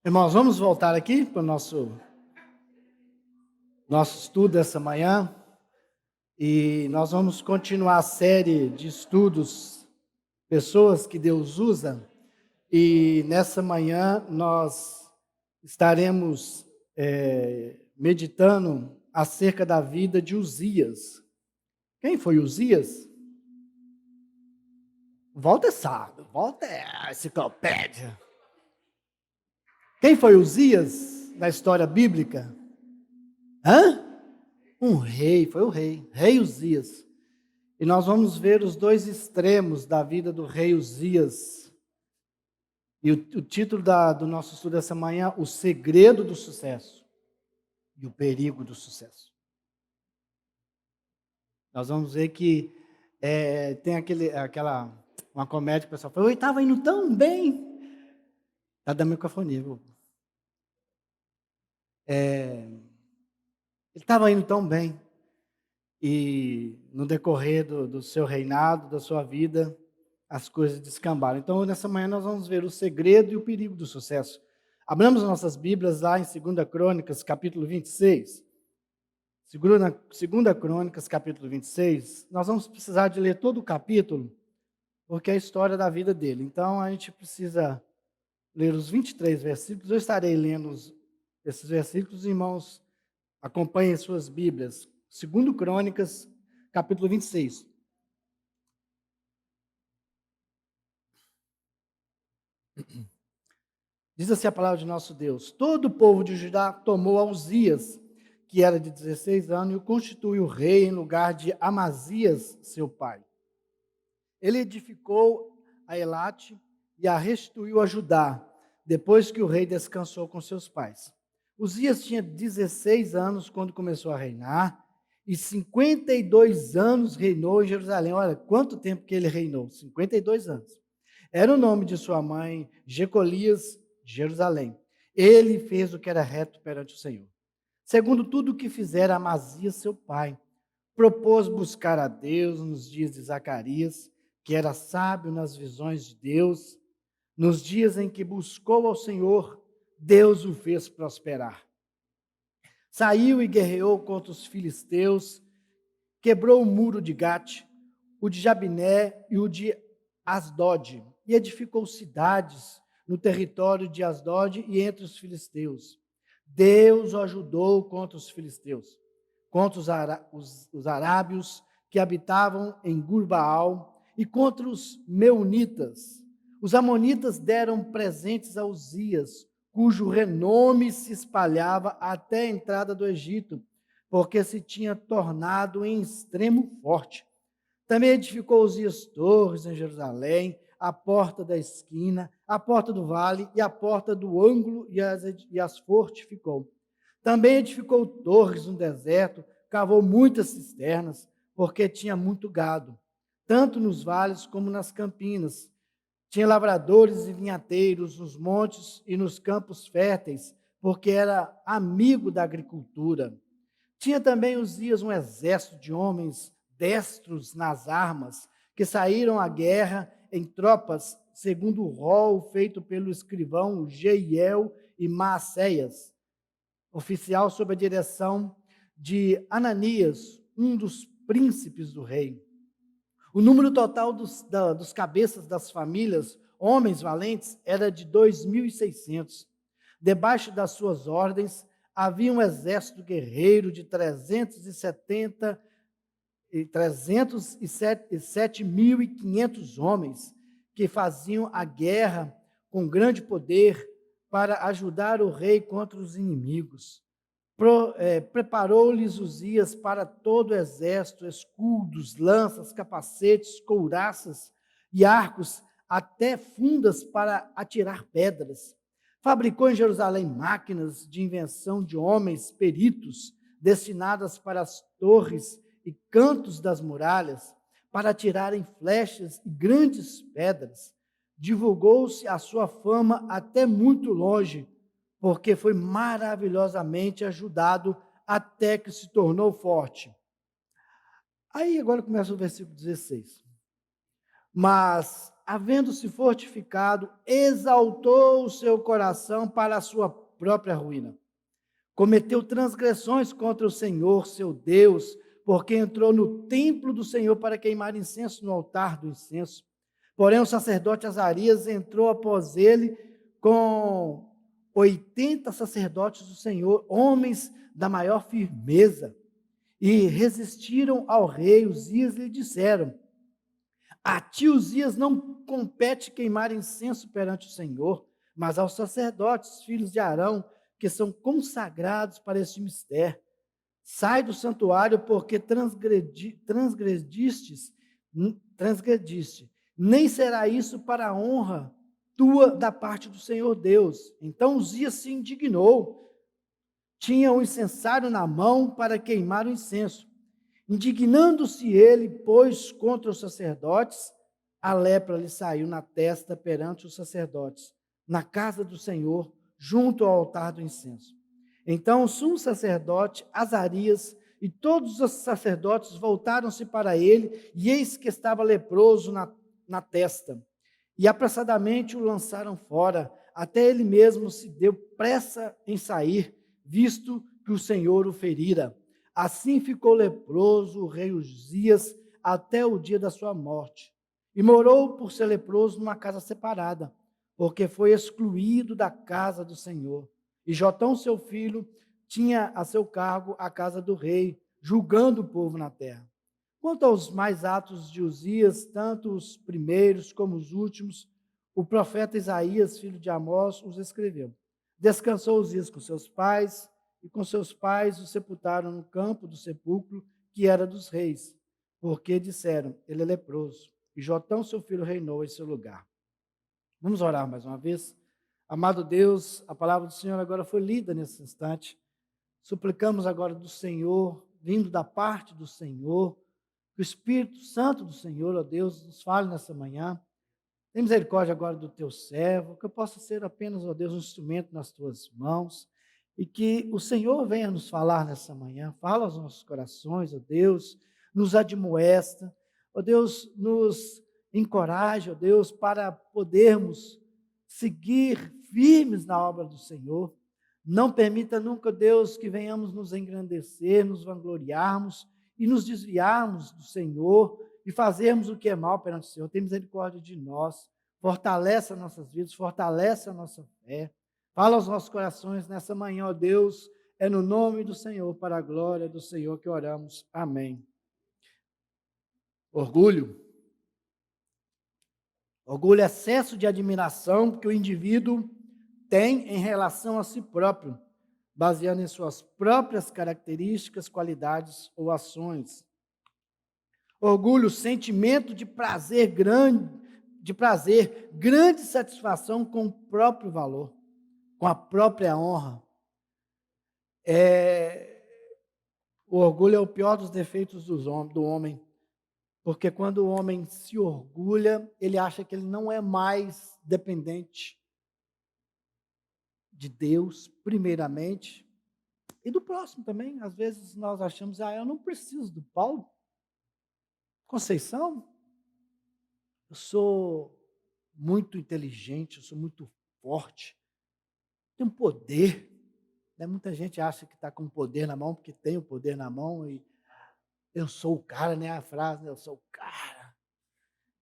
Irmãos, vamos voltar aqui para o nosso estudo essa manhã e nós vamos continuar a série de estudos, pessoas que Deus usa, e nessa manhã nós estaremos meditando acerca da vida de Uzias. Quem foi Uzias? Walter sabe, Walter é a enciclopédia. Quem foi Uzias na história bíblica? Hã? Um rei, foi o rei Uzias. E nós vamos ver os dois extremos da vida do rei Uzias. E o título do nosso estudo essa manhã, O Segredo do Sucesso e o Perigo do Sucesso. Nós vamos ver que tem uma comédia que o pessoal fala, eu estava indo tão bem. Está da microfonia, viu? Ele estava indo tão bem. E no decorrer do seu reinado, da sua vida, as coisas descambaram. Então, nessa manhã, nós vamos ver o segredo e o perigo do sucesso. Abramos nossas Bíblias lá em 2 Crônicas, capítulo 26. 2 Crônicas, capítulo 26. Nós vamos precisar de ler todo o capítulo, porque é a história da vida dele. Então, a gente precisa ler os 23 versículos. Eu estarei lendo esses versículos, irmãos. Acompanhem suas Bíblias. 2 Crônicas, capítulo 26. Diz assim a palavra de nosso Deus: todo o povo de Judá tomou a Uzias, que era de 16 anos, e o constituiu rei em lugar de Amazias, seu pai. Ele edificou a Elate e a restituiu a Judá, depois que o rei descansou com seus pais. Uzias tinha 16 anos quando começou a reinar, e 52 anos reinou em Jerusalém. Olha, quanto tempo que ele reinou? 52 anos. Era o nome de sua mãe, Jecolias de Jerusalém. Ele fez o que era reto perante o Senhor. Segundo tudo o que fizera Amazias, seu pai, propôs buscar a Deus nos dias de Zacarias, que era sábio nas visões de Deus. Nos dias em que buscou ao Senhor, Deus o fez prosperar. Saiu e guerreou contra os filisteus, quebrou o muro de Gate, o de Jabiné e o de Asdod, e edificou cidades no território de Asdod e entre os filisteus. Deus o ajudou contra os filisteus, contra os arábios que habitavam em Gurbaal e contra os meunitas. Os amonitas deram presentes a Uzias, cujo renome se espalhava até a entrada do Egito, porque se tinha tornado em extremo forte. Também edificou Uzias torres em Jerusalém, a porta da esquina, a porta do vale e a porta do ângulo, e as fortificou. Também edificou torres no deserto, cavou muitas cisternas, porque tinha muito gado, tanto nos vales como nas campinas. Tinha lavradores e vinhateiros nos montes e nos campos férteis, porque era amigo da agricultura. Tinha também Uzias um exército de homens destros nas armas, que saíram à guerra em tropas, segundo o rol feito pelo escrivão Jeiel e Maacéias, oficial sob a direção de Ananias, um dos príncipes do rei. O número total dos cabeças das famílias, homens valentes, era de 2.600. Debaixo das suas ordens, havia um exército guerreiro de 307.500 homens que faziam a guerra com grande poder para ajudar o rei contra os inimigos. Preparou-lhes Uzias para todo o exército, escudos, lanças, capacetes, couraças e arcos, até fundas para atirar pedras. Fabricou em Jerusalém máquinas de invenção de homens peritos, destinadas para as torres e cantos das muralhas, para atirarem flechas e grandes pedras. Divulgou-se a sua fama até muito longe, porque foi maravilhosamente ajudado até que se tornou forte. Aí agora começa o versículo 16. Mas havendo-se fortificado, exaltou o seu coração para a sua própria ruína. Cometeu transgressões contra o Senhor, seu Deus, porque entrou no templo do Senhor para queimar incenso no altar do incenso. Porém, o sacerdote Azarias entrou após ele com 80 sacerdotes do Senhor, homens da maior firmeza, e resistiram ao rei. Uzias lhe disseram: a ti, Uzias, não compete queimar incenso perante o Senhor, mas aos sacerdotes, filhos de Arão, que são consagrados para este mistério. Sai do santuário, porque transgrediste. Nem será isso para a honra tua da parte do Senhor Deus. Então Uzias se indignou. Tinha o incensário na mão para queimar o incenso. Indignando-se ele, pois, contra os sacerdotes, a lepra lhe saiu na testa perante os sacerdotes, na casa do Senhor, junto ao altar do incenso. Então o sumo sacerdote Azarias e todos os sacerdotes voltaram-se para ele, e eis que estava leproso na testa. E apressadamente o lançaram fora, até ele mesmo se deu pressa em sair, visto que o Senhor o ferira. Assim ficou leproso o rei Uzias até o dia da sua morte. E morou por ser leproso numa casa separada, porque foi excluído da casa do Senhor. E Jotão, seu filho, tinha a seu cargo a casa do rei, julgando o povo na terra. Quanto aos mais atos de Uzias, tanto os primeiros como os últimos, o profeta Isaías, filho de Amós, os escreveu. Descansou Uzias com seus pais, e com seus pais o sepultaram no campo do sepulcro, que era dos reis, porque disseram: ele é leproso. E Jotão, seu filho, reinou em seu lugar. Vamos orar mais uma vez. Amado Deus, a palavra do Senhor agora foi lida nesse instante. Suplicamos agora do Senhor, vindo da parte do Senhor, que o Espírito Santo do Senhor, ó Deus, nos fale nessa manhã. Tem misericórdia agora do teu servo, que eu possa ser apenas, ó Deus, um instrumento nas tuas mãos, e que o Senhor venha nos falar nessa manhã. Fala aos nossos corações, ó Deus, nos admoesta, ó Deus, nos encoraja, ó Deus, para podermos seguir firmes na obra do Senhor. Não permita nunca, Deus, que venhamos nos engrandecer, nos vangloriarmos e nos desviarmos do Senhor e fazermos o que é mal perante o Senhor. Tem misericórdia de nós, fortalece as nossas vidas, fortalece a nossa fé. Fala aos nossos corações nessa manhã, ó Deus, é no nome do Senhor, para a glória do Senhor que oramos. Amém. Orgulho. Orgulho é excesso de admiração que o indivíduo tem em relação a si próprio, baseado em suas próprias características, qualidades ou ações. Orgulho, sentimento de prazer grande satisfação com o próprio valor, com a própria honra. O orgulho é o pior dos defeitos do homem, porque quando o homem se orgulha, ele acha que ele não é mais dependente de Deus, primeiramente, e do próximo também. Às vezes nós achamos, eu não preciso do Paulo. Conceição, eu sou muito inteligente, eu sou muito forte, tenho poder. Muita gente acha que está com poder na mão, porque tem o poder na mão, e eu sou o cara, né? A frase, eu sou o cara.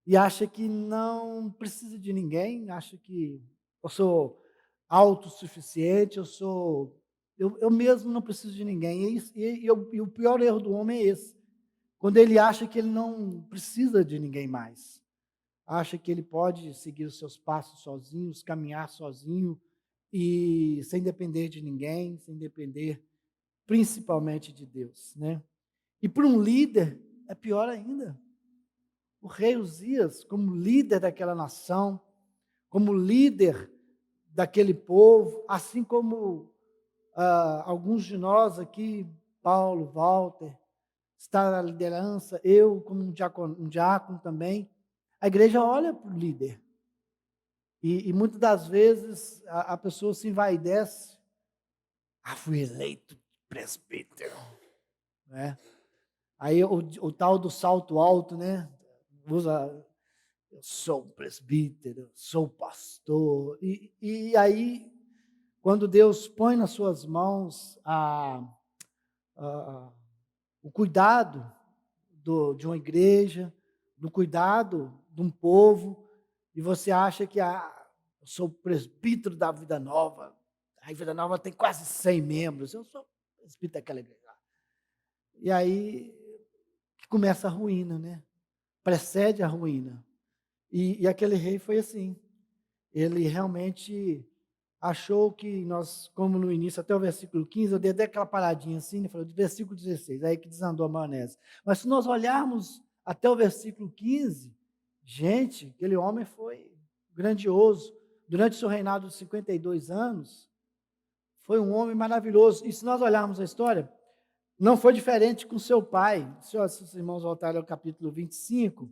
E acha que não precisa de ninguém, acha que eu sou autossuficiente, eu mesmo não preciso de ninguém. E o pior erro do homem é esse, quando ele acha que ele não precisa de ninguém mais. Acha que ele pode seguir os seus passos sozinho, caminhar sozinho, e sem depender de ninguém, sem depender principalmente de Deus, né? E para um líder é pior ainda. O rei Uzias, como líder daquela nação, como líder daquele povo, assim como alguns de nós aqui, Paulo, Walter, está na liderança, eu como um diácono também, a igreja olha para o líder. E muitas das vezes a pessoa se envaidece. Fui eleito presbítero. Né? Aí o tal do salto alto, né? eu sou um presbítero, eu sou pastor. E aí, quando Deus põe nas suas mãos a- o cuidado de uma igreja, do cuidado de um povo, e você acha que eu sou presbítero da Vida Nova, a Vida Nova tem quase 100 membros, eu sou presbítero daquela igreja. E aí que começa a ruína, né? Precede a ruína. E aquele rei foi assim. Ele realmente achou que nós, como no início, até o versículo 15, eu dei até aquela paradinha assim, falou do versículo 16, aí que desandou a maionese. Mas se nós olharmos até o versículo 15, gente, aquele homem foi grandioso. Durante o seu reinado de 52 anos, foi um homem maravilhoso. E se nós olharmos a história, não foi diferente com seu pai. Se os irmãos voltarem ao capítulo 25,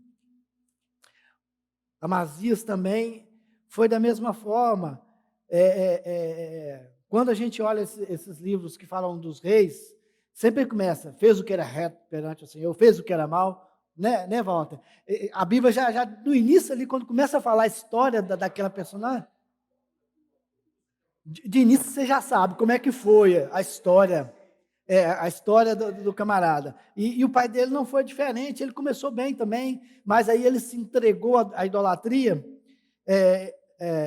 Amazias também foi da mesma forma. Quando a gente olha esses livros que falam dos reis, sempre começa, fez o que era reto perante o Senhor, fez o que era mal, né Walter? A Bíblia já no início ali, quando começa a falar a história daquela personagem, de início você já sabe como é que foi a história do camarada. E o pai dele não foi diferente, ele começou bem também, mas aí ele se entregou à idolatria.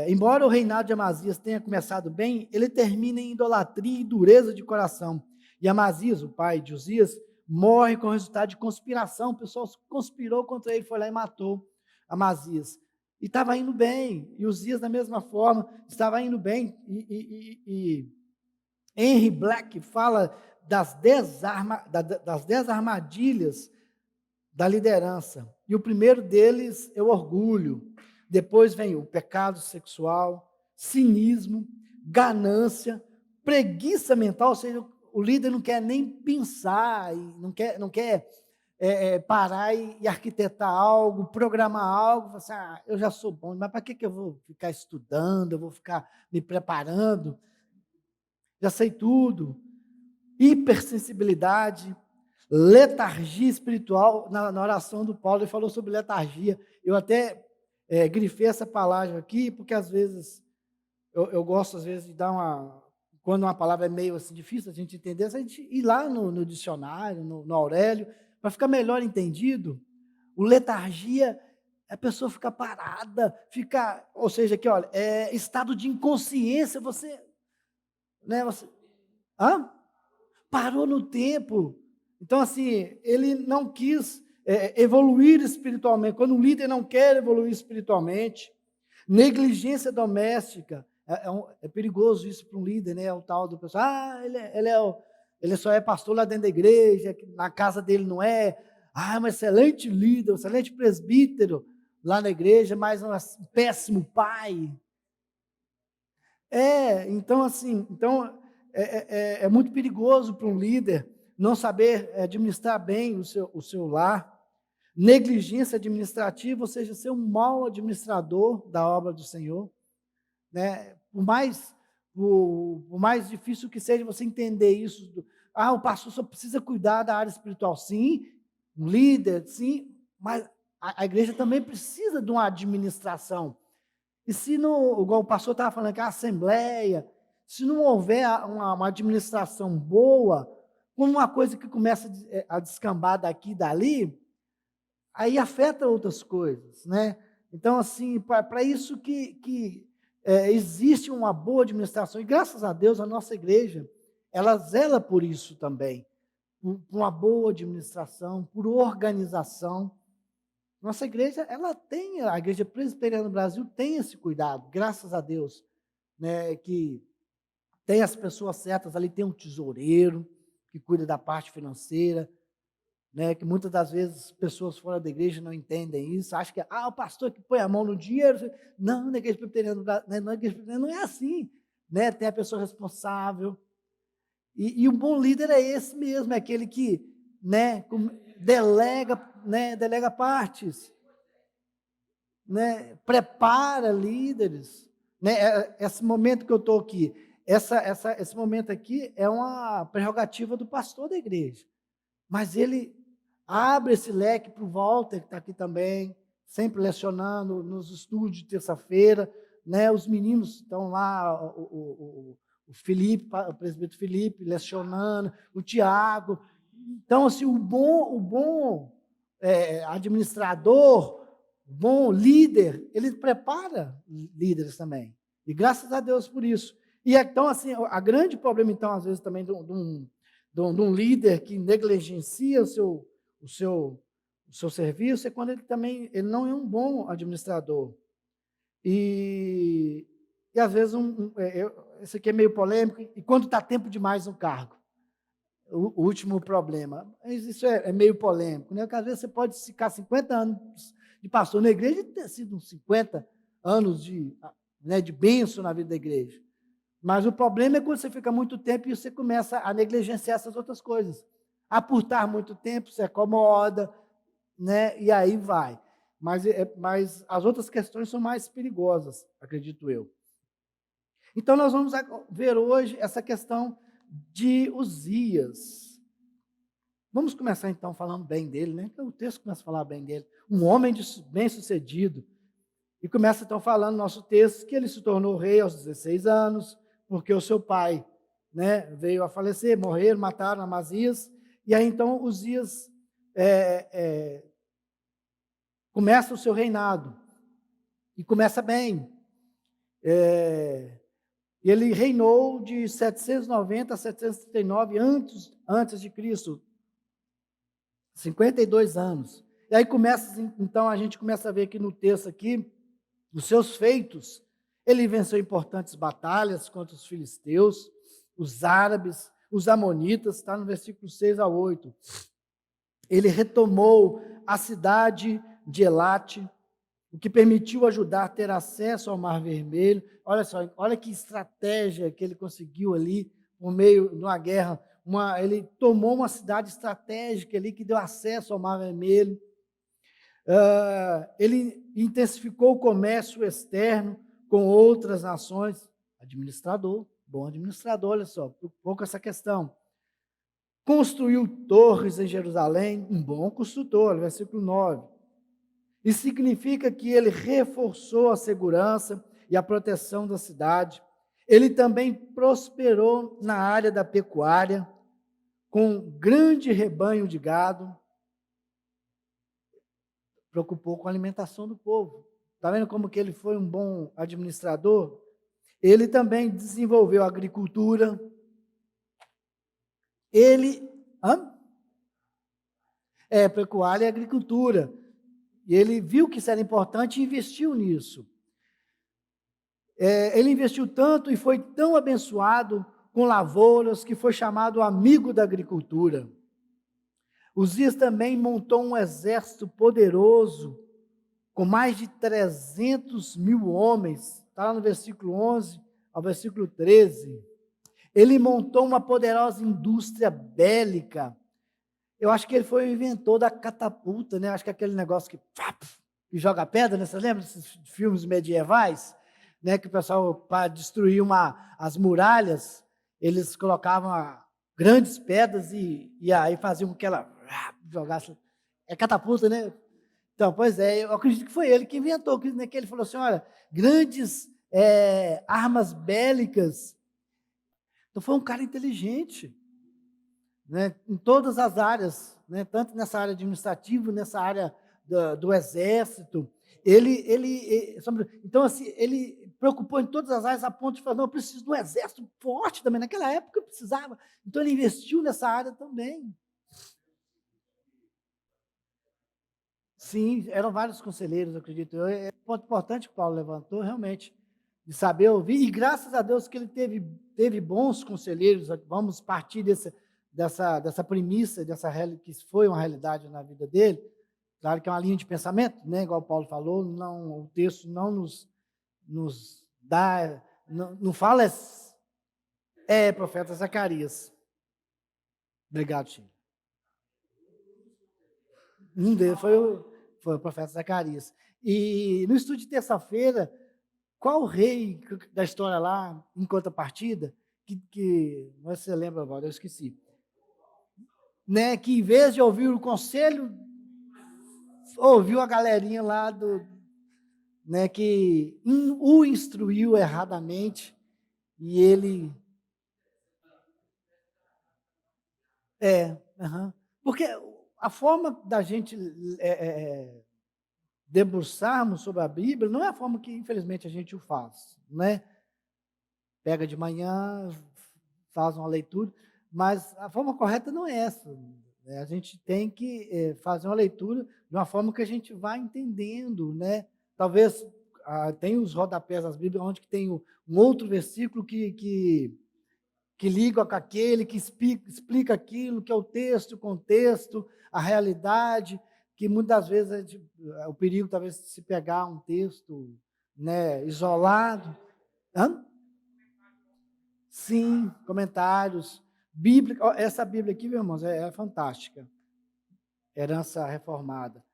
Embora o reinado de Amazias tenha começado bem, ele termina em idolatria e dureza de coração. E Amazias, o pai de Uzias, morre com o resultado de conspiração. O pessoal conspirou contra ele, foi lá e matou Amazias. E estava indo bem, e Uzias, da mesma forma, estava indo bem. E Henry Black fala das 10 armadilhas da liderança. E o primeiro deles é o orgulho. Depois vem o pecado sexual, cinismo, ganância, preguiça mental, ou seja, o líder não quer nem pensar, não quer parar e arquitetar algo, programar algo, assim, eu já sou bom, mas para que eu vou ficar estudando, eu vou ficar me preparando? Já sei tudo. Hipersensibilidade, letargia espiritual. Na oração do Paulo, ele falou sobre letargia. Eu até grifei essa palavra aqui, porque às vezes, eu gosto às vezes de dar quando uma palavra é meio assim, difícil a gente entender, a gente ir lá no dicionário, no Aurélio, para ficar melhor entendido. O letargia, a pessoa fica parada, ou seja, aqui, olha, estado de inconsciência, você, hã? Parou no tempo. Então, assim, ele não quis evoluir espiritualmente. Quando um líder não quer evoluir espiritualmente, negligência doméstica, é perigoso isso para um líder, né? O tal do pessoal, ele só é pastor lá dentro da igreja, na casa dele não é. Um excelente líder, um excelente presbítero lá na igreja, mas um péssimo pai. Então, assim, é muito perigoso para um líder não saber administrar bem o seu lar. Negligência administrativa, ou seja, ser um mau administrador da obra do Senhor. Né? Por mais difícil que seja você entender isso, o pastor só precisa cuidar da área espiritual, sim, um líder, sim, mas a igreja também precisa de uma administração. E se não, igual o pastor estava falando que a assembleia, se não houver uma administração boa, como uma coisa que começa a descambar daqui e dali, aí afeta outras coisas, né? Então, assim, para isso que existe uma boa administração, e graças a Deus a nossa igreja, ela zela por isso também, por uma boa administração, por organização. Nossa igreja, a Igreja Presbiteriana do Brasil tem esse cuidado, graças a Deus, né, que tem as pessoas certas ali, tem um tesoureiro que cuida da parte financeira, né, que muitas das vezes pessoas fora da igreja não entendem isso, acham que o pastor que põe a mão no dinheiro. Não, na Igreja Presbiteriana, na Igreja Presbiteriana não é assim, né, tem a pessoa responsável, e um bom líder é esse mesmo, é aquele que, né, delega partes, né, prepara líderes, né, esse momento que eu estou aqui, esse momento aqui é uma prerrogativa do pastor da igreja, mas ele abre esse leque para o Walter, que está aqui também, sempre lecionando nos estudos de terça-feira, né? Os meninos estão lá, o Felipe, o presbítero Felipe, lecionando, o Tiago. Então, assim, o bom administrador, o bom líder, ele prepara líderes também. E graças a Deus por isso. E então, assim, a grande problema, então, às vezes, também de um líder que negligencia o seu serviço é quando ele não é um bom administrador. E às vezes, esse aqui é meio polêmico, e quando está tempo demais no cargo. O último problema. Isso é meio polêmico, né? Porque às vezes você pode ficar 50 anos de pastor na igreja e ter sido uns 50 anos de bênção na vida da igreja. Mas o problema é quando você fica muito tempo e você começa a negligenciar essas outras coisas. A por estar muito tempo, se acomoda, né? E aí vai. Mas as outras questões são mais perigosas, acredito eu. Então, nós vamos ver hoje essa questão de Uzias. Vamos começar, então, falando bem dele, né? O texto começa a falar bem dele. Um homem bem-sucedido. E começa, então, falando no nosso texto que ele se tornou rei aos 16 anos, porque o seu pai, né, veio a falecer, morreram, mataram Amazias. E aí, então, Uzias começa o seu reinado. E começa bem. Ele reinou de 790 a 739 antes de Cristo. 52 anos. E aí então, a gente começa a ver aqui no texto aqui, os seus feitos. Ele venceu importantes batalhas contra os filisteus, os árabes, os amonitas, está no versículo 6 a 8. Ele retomou a cidade de Elate, o que permitiu ajudar a ter acesso ao Mar Vermelho. Olha só, olha que estratégia que ele conseguiu ali, por meio de uma guerra. Ele tomou uma cidade estratégica ali, que deu acesso ao Mar Vermelho. Ele intensificou o comércio externo com outras nações. Administrador, bom administrador, olha só, preocupou com essa questão. Construiu torres em Jerusalém, um bom construtor, versículo 9. Isso significa que ele reforçou a segurança e a proteção da cidade. Ele também prosperou na área da pecuária, com um grande rebanho de gado. Preocupou com a alimentação do povo. Está vendo como que ele foi um bom administrador? Ele também desenvolveu a agricultura. Pecuária e agricultura. E ele viu que isso era importante e investiu nisso. Ele investiu tanto e foi tão abençoado com lavouras que foi chamado amigo da agricultura. Uzias também montou um exército poderoso, com mais de 300 mil homens. Está lá no versículo 11 ao versículo 13. Ele montou uma poderosa indústria bélica. Eu acho que ele foi o inventor da catapulta, né? Acho que é aquele negócio que joga pedra, né? Você lembra desses filmes medievais? Né? Que o pessoal, para destruir as muralhas, eles colocavam grandes pedras e aí faziam com que ela jogasse. É catapulta, né? Então, pois é, eu acredito que foi ele que inventou, né? Que ele falou assim, olha, grandes armas bélicas. Então, foi um cara inteligente. Né, em todas as áreas, né, tanto nessa área administrativa, nessa área do exército. Então, assim, ele preocupou em todas as áreas a ponto de falar, não, eu preciso de um exército forte também. Naquela época eu precisava. Então, ele investiu nessa área também. Sim, eram vários conselheiros, eu acredito. É um ponto importante que o Paulo levantou, realmente, de saber ouvir. E graças a Deus que ele teve bons conselheiros. Vamos partir dessa premissa, que foi uma realidade na vida dele. Claro que é uma linha de pensamento, né? Igual o Paulo falou, o texto não nos dá, não fala, profeta Zacarias. Obrigado, Chico. Um deles foi o profeta Zacarias. E no estudo de terça-feira, qual o rei da história lá, em contrapartida, que você lembra, Valdo? Eu esqueci. Né, que em vez de ouvir o conselho ouviu a galerinha lá né, que o instruiu erradamente e ele aham. Porque a forma da gente debruçarmos sobre a Bíblia não é a forma que, infelizmente, a gente o faz, né? Pega de manhã, faz uma leitura, mas a forma correta não é essa, né? A gente tem que fazer uma leitura de uma forma que a gente vai entendendo, né? Talvez tem os rodapés das Bíblias, onde que tem um outro versículo que liga com aquele, que explica aquilo, que é o texto, o contexto, a realidade, que muitas vezes o perigo talvez se pegar um texto, né, isolado. Hã? Sim, comentários. Bíblia, essa Bíblia aqui, meus irmãos, é fantástica. Herança Reformada.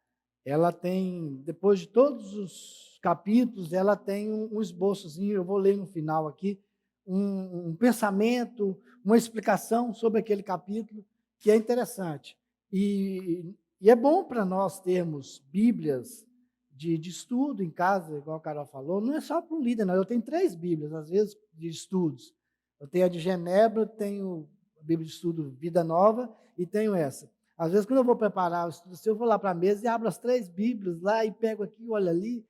Ela tem, depois de todos os capítulos, ela tem um esboçozinho, eu vou ler no final aqui, um pensamento, uma explicação sobre aquele capítulo, que é interessante. E é bom para nós termos Bíblias de estudo em casa, igual a Carol falou, não é só para um líder, não. Eu tenho 3 Bíblias, às vezes, de estudos. Eu tenho a de Genebra, tenho a Bíblia de Estudo Vida Nova e tenho essa. Às vezes, quando eu vou preparar o estudo, eu vou lá para a mesa e abro as 3 Bíblias lá e pego aqui, olho ali.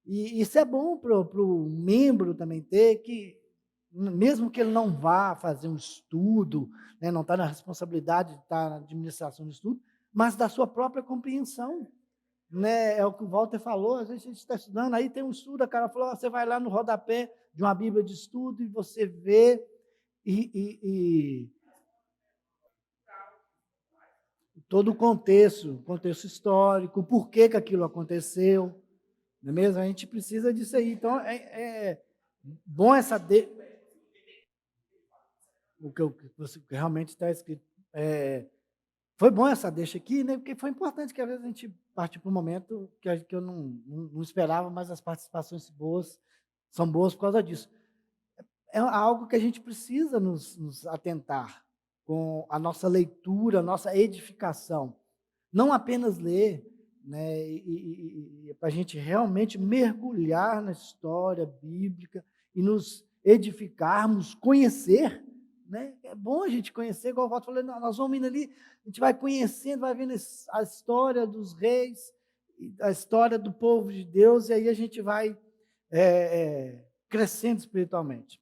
E isso é bom para o membro também ter, que mesmo que ele não vá fazer um estudo, né, não está na responsabilidade de estar na administração do estudo, mas da sua própria compreensão. Né? É o que o Walter falou, às vezes a gente está estudando, aí tem um estudo, a cara falou, você vai lá no rodapé de uma Bíblia de estudo e você vê e todo o contexto histórico, por que aquilo aconteceu, não é mesmo? A gente precisa disso aí. Então, é bom o que você realmente está escrito. Foi bom essa deixa aqui, né? Porque foi importante que às vezes a gente partiu para um momento que eu não esperava, mas as participações boas são boas por causa disso. É algo que a gente precisa nos atentar com a nossa leitura, a nossa edificação. Não apenas ler, né, para a gente realmente mergulhar na história bíblica e nos edificarmos, conhecer. Né? É bom a gente conhecer, igual o Walter falou, nós vamos indo ali, a gente vai conhecendo, vai vendo a história dos reis, a história do povo de Deus, e aí a gente vai crescendo espiritualmente.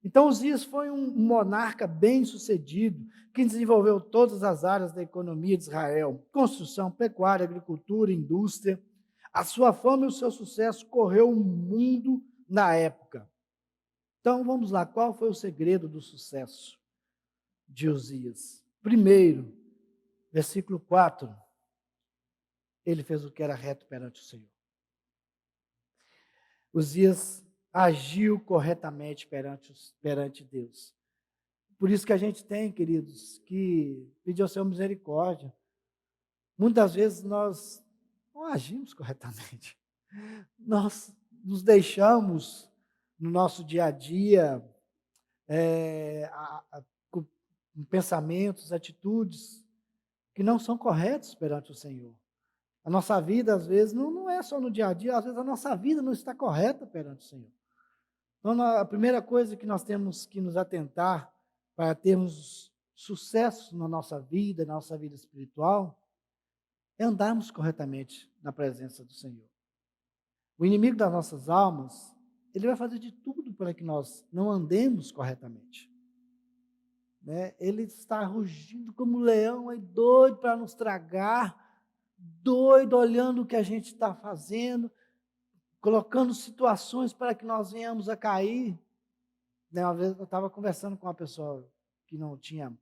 Então, Uzias foi um monarca bem-sucedido, que desenvolveu todas as áreas da economia de Israel: construção, pecuária, agricultura, indústria. A sua fama e o seu sucesso correu o mundo na época. Então, vamos lá, qual foi o segredo do sucesso de Uzias? Primeiro, versículo 4, ele fez o que era reto perante o Senhor. Uzias agiu corretamente perante Deus. Por isso que a gente tem, queridos, que pedir ao Senhor misericórdia. Muitas vezes nós não agimos corretamente. Nós nos deixamos no nosso dia a dia com pensamentos, atitudes que não são corretos perante o Senhor. A nossa vida, às vezes, não é só no dia a dia, às vezes a nossa vida não está correta perante o Senhor. Então, a primeira coisa que nós temos que nos atentar para termos sucesso na nossa vida espiritual, é andarmos corretamente na presença do Senhor. O inimigo das nossas almas, ele vai fazer de tudo para que nós não andemos corretamente. Né? Ele está rugindo como um leão, aí, doido para nos tragar, doido olhando o que a gente está fazendo, colocando situações para que nós venhamos a cair. Uma vez eu estava conversando com uma pessoa que não tinha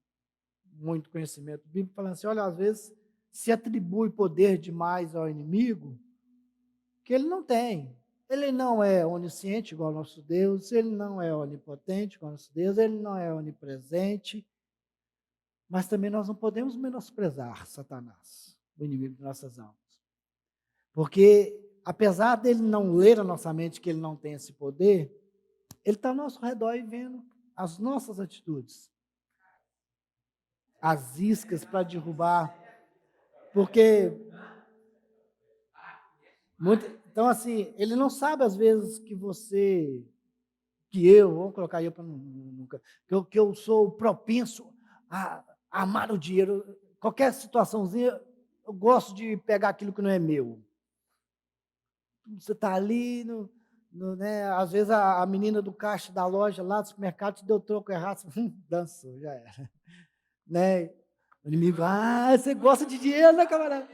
muito conhecimento bíblico, falando assim, olha, às vezes se atribui poder demais ao inimigo que ele não tem. Ele não é onisciente igual ao nosso Deus, ele não é onipotente igual ao nosso Deus, ele não é onipresente, mas também nós não podemos menosprezar Satanás, o inimigo de nossas almas. Porque, apesar dele não ler a nossa mente, que ele não tem esse poder, ele está ao nosso redor e vendo as nossas atitudes. As iscas para derrubar. Porque Então, assim, ele não sabe, às vezes, que eu, vamos colocar eu para nunca, que eu sou propenso a amar o dinheiro. Qualquer situaçãozinha, eu gosto de pegar aquilo que não é meu. Você está ali, né? Às vezes a menina do caixa da loja lá do supermercado te deu troco errado, você, dançou, já era. Né? O inimigo, você gosta de dinheiro, né, camarada?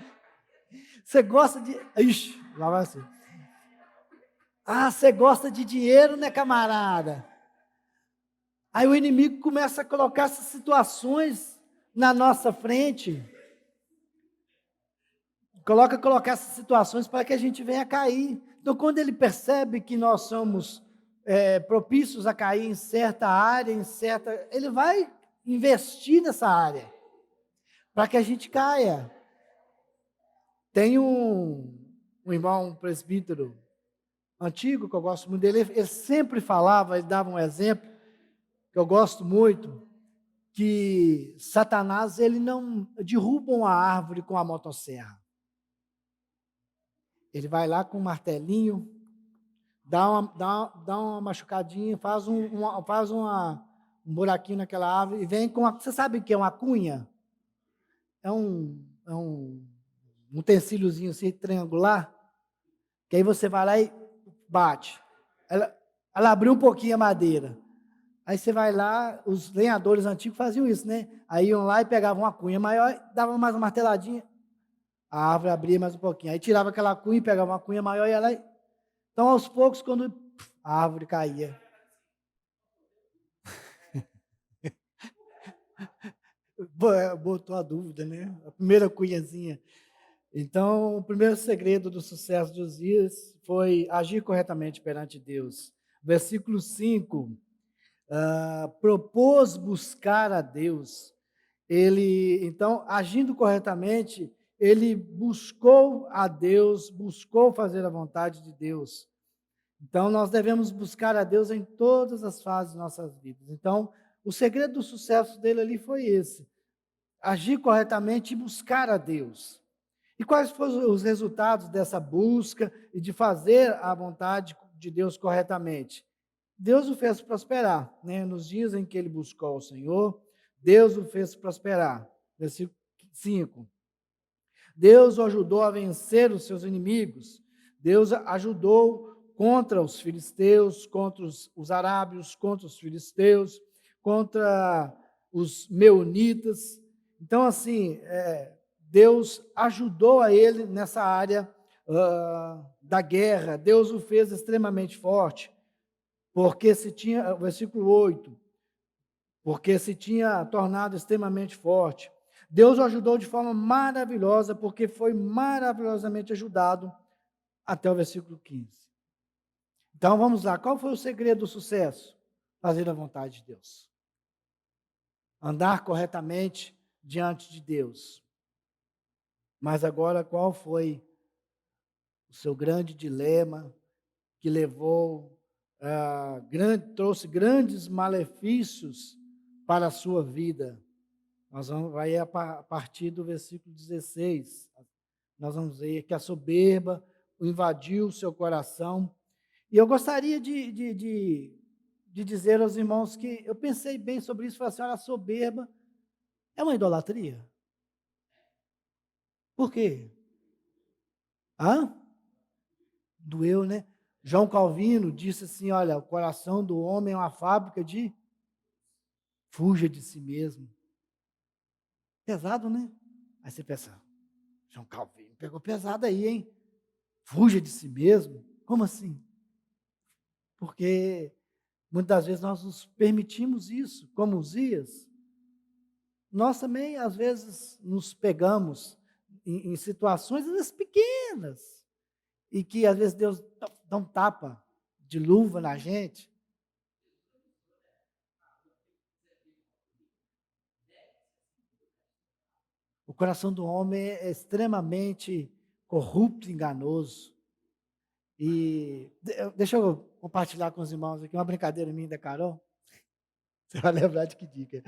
Você gosta de. Ixi, lá vai assim. Você gosta de dinheiro, né, camarada? Aí o inimigo começa a colocar essas situações na nossa frente, colocar essas situações para que a gente venha cair. Então, quando ele percebe que nós somos propícios a cair em certa área, ele vai investir nessa área para que a gente caia. Tem um irmão, um presbítero antigo, que eu gosto muito dele, ele sempre falava, ele dava um exemplo, que eu gosto muito, que Satanás, ele não derruba uma árvore com a motosserra. Ele vai lá com um martelinho, dá uma machucadinha, faz um buraquinho naquela árvore e vem com você sabe o que é uma cunha? É um utensíliozinho assim, triangular, que aí você vai lá e bate. Ela abriu um pouquinho a madeira. Aí você vai lá, os lenhadores antigos faziam isso, né? Aí iam lá e pegavam uma cunha maior, davam mais uma marteladinha, a árvore abria mais um pouquinho. Aí tirava aquela cunha, pegava uma cunha maior e ia lá. Então, aos poucos, quando a árvore caía. Botou a dúvida, né? A primeira cunhazinha. Então, o primeiro segredo do sucesso de Uzias foi agir corretamente perante Deus. Versículo 5, propôs buscar a Deus. Ele, então, agindo corretamente, ele buscou a Deus, buscou fazer a vontade de Deus. Então, nós devemos buscar a Deus em todas as fases de nossas vidas. Então, o segredo do sucesso dele ali foi esse: agir corretamente e buscar a Deus. E quais foram os resultados dessa busca e de fazer a vontade de Deus corretamente? Deus o fez prosperar, né? Nos dias em que ele buscou o Senhor, Deus o fez prosperar. Versículo 5. Deus o ajudou a vencer os seus inimigos. Deus ajudou contra os filisteus, contra os arábios, contra os filisteus, contra os meunitas. Então, assim, Deus ajudou a ele nessa área da guerra. Deus o fez extremamente forte, porque se tinha, versículo 8, porque se tinha tornado extremamente forte. Deus o ajudou de forma maravilhosa, porque foi maravilhosamente ajudado, até o versículo 15. Então vamos lá, qual foi o segredo do sucesso? Fazer a vontade de Deus. Andar corretamente diante de Deus. Mas agora, qual foi o seu grande dilema que trouxe grandes malefícios para a sua vida? Nós vamos vai a partir do versículo 16. Nós vamos ver que a soberba invadiu o seu coração. E eu gostaria de dizer aos irmãos que eu pensei bem sobre isso e falei assim: olha, a soberba é uma idolatria. Por quê? Doeu, né? João Calvino disse assim: olha, o coração do homem é uma fábrica de fuja de si mesmo. Pesado, né? Aí você pensa, João Calvino pegou pesado aí, hein? Fuja de si mesmo? Como assim? Porque muitas vezes nós nos permitimos isso, como Uzias. Nós também, às vezes, nos pegamos em situações, às vezes, pequenas, e que, às vezes, Deus dá um tapa de luva na gente. O coração do homem é extremamente corrupto e enganoso. E deixa eu compartilhar com os irmãos aqui uma brincadeira minha da Carol. Você vai lembrar de que dica.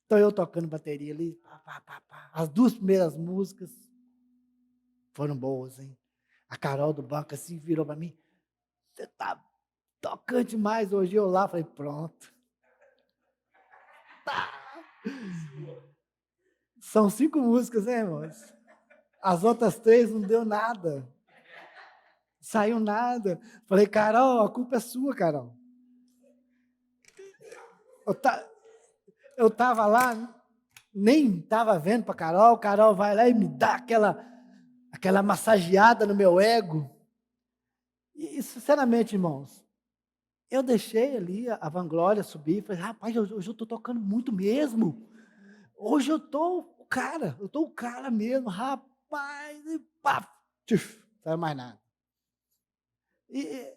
Então eu tocando bateria ali, pá, pá, pá, pá. As duas primeiras músicas foram boas, hein? A Carol do banco assim virou para mim, você está tocando demais hoje. Eu lá falei, pronto. Tá. São 5 músicas, né, irmãos? As outras 3 não deu nada. Saiu nada. Falei, Carol, a culpa é sua, Carol. Eu estava lá, nem estava vendo para Carol. Carol vai lá e me dá aquela massageada no meu ego. E, sinceramente, irmãos, eu deixei ali a vanglória subir. Falei, rapaz, hoje eu estou tocando muito mesmo. Hoje eu estou o cara mesmo, rapaz. E pá, tchuf, não saiu mais nada. E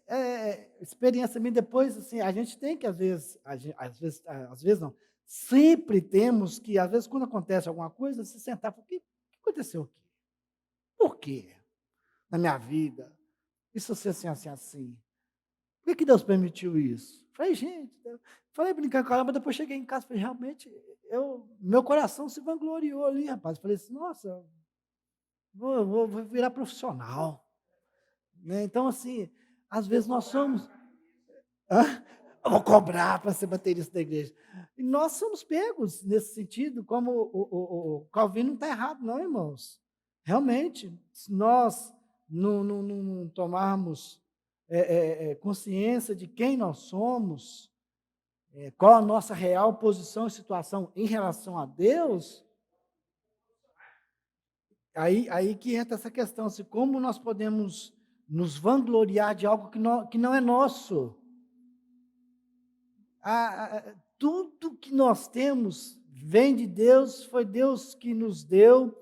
experiência minha depois, assim, a gente tem que, às vezes não, sempre temos que, às vezes, quando acontece alguma coisa, se sentar e falar, o que aconteceu aqui? Por quê? Na minha vida? Isso assim, assim, assim. Por que Deus permitiu isso? Falei, gente, falei brincando com ela, mas depois cheguei em casa e falei, realmente, meu coração se vangloriou ali, rapaz. Falei assim, nossa, vou virar profissional. Né? Então, assim, às vezes nós somos... Hã? Eu vou cobrar para ser baterista da igreja. E nós somos pegos nesse sentido, como o Calvino não está errado, não, irmãos. Realmente, se nós não tomarmos consciência de quem nós somos, qual a nossa real posição e situação em relação a Deus, aí que entra essa questão, assim, como nós podemos nos vangloriar de algo que não é nosso. Tudo que nós temos vem de Deus, foi Deus que nos deu,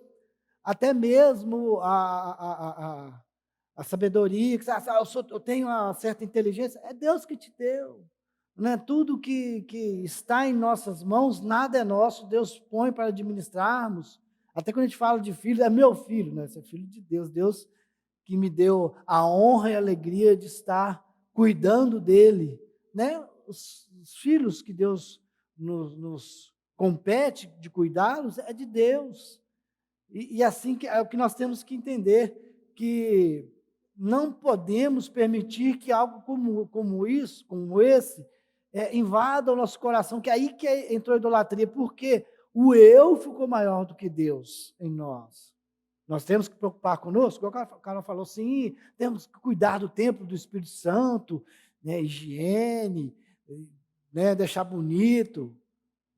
até mesmo a sabedoria, eu tenho uma certa inteligência, é Deus que te deu. Né? Tudo que está em nossas mãos, nada é nosso, Deus põe para administrarmos. Até quando a gente fala de filho, é meu filho, né? Você é filho de Deus, Deus que me deu a honra e a alegria de estar cuidando dele, né? Os filhos que Deus nos compete de cuidá-los é de Deus. E assim é o que nós temos que entender, que não podemos permitir que algo como esse, invada o nosso coração, que é aí que entrou a idolatria, porque o eu ficou maior do que Deus em nós. Nós temos que preocupar conosco, igual a Carol falou, sim, temos que cuidar do templo do Espírito Santo, né, higiene, né, deixar bonito,